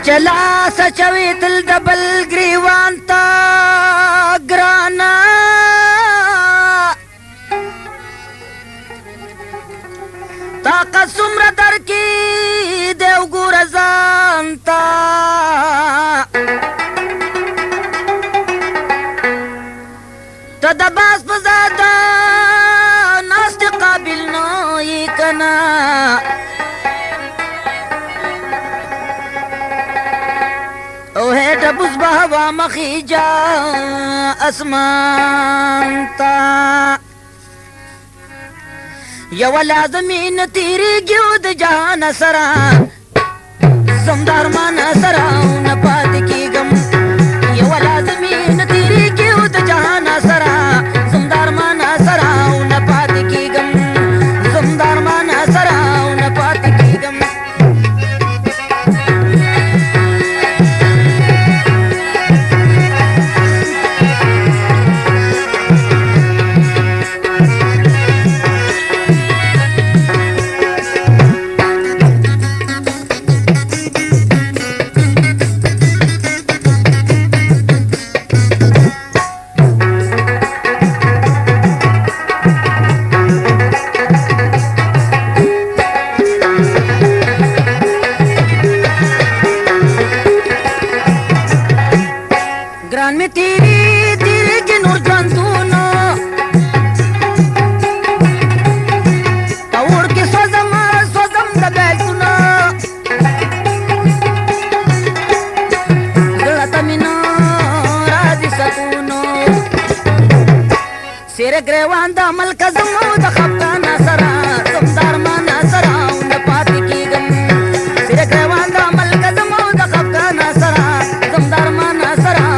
چلا سچوي تل دبل گریوان تا گرانا طاقت سمر در کی دیو گور زانتا تدباس بزادا ناست قابل نوی کنا او ہے ڈبوس بہوا مخی جا اسمان تا یو لازمین تیری گیود جہان سرا زمدار مانا سرا نپاد کی گم یو لازمین تیری گیود جہان سرا زمدار مانا سرا نپاد کی گم زمدار مانا سرا نپاد کی گم में तेरी तेरे के नूर जान दूना तौड़ के स्वजम दबैल सुना गलत मिना राजी सकूनो सेरे ग्रेवान दा अमल का जमो दखबता नसरा समदार मा नसरा उन पाती की गम सेरे ग्रेवान दा अमल का जमो दखबता नसरा समदार मा नसरा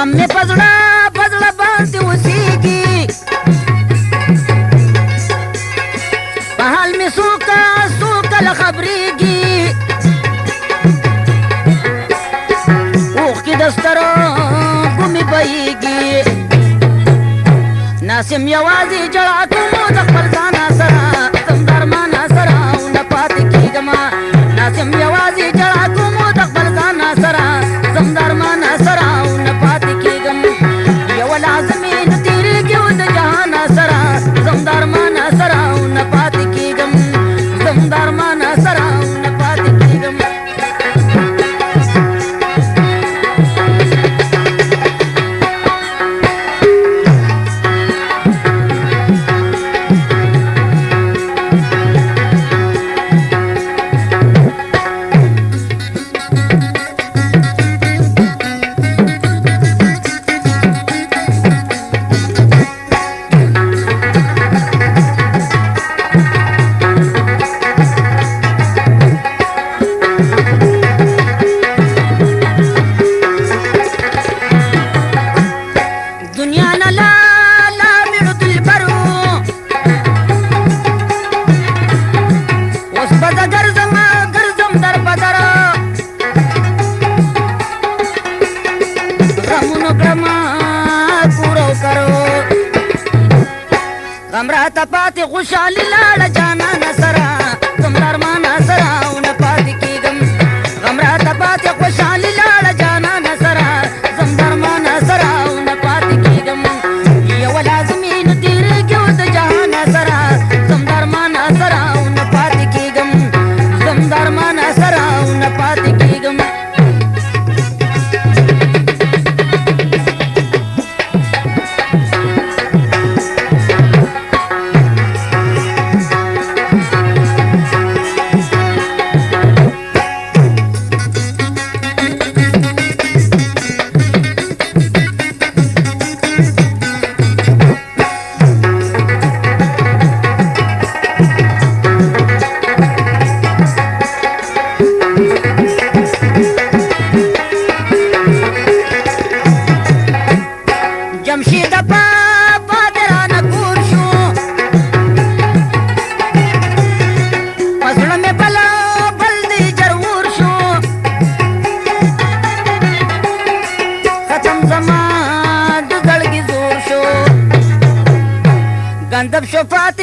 में पजड़ा पजड़ा बांधती उसी की बहाल में सूखा सूखा खबरी की ऊख की दस्तरों गुमी बहेगी नासिम यवाजी जड़ा तुम दखल जाना सरा समदार माना सरा उन पाती की गमा नासिम यवाजी जड़ा तुम दखल जाना सरा समदार माना सरा उन पाती की गम यव लाज़मीन तेरी गिवद जहाना सरा समदार माना सरा उन पाती की गम समदार माना सरा उन पाती की गम पाती खुशहाली लाड़ जाना नसरा तुमदार माना सरा उन पाती की गम गमरात पाती खुशहाली लाड़ जाना नसरा तुमदार माना सरा उन पाती की गम ये वाला जमीन तेरे गिवद जहाना सरा तुमदार माना सरा उन पाती की गम तुमदार माना सरा उन पाती की गम شو پاتې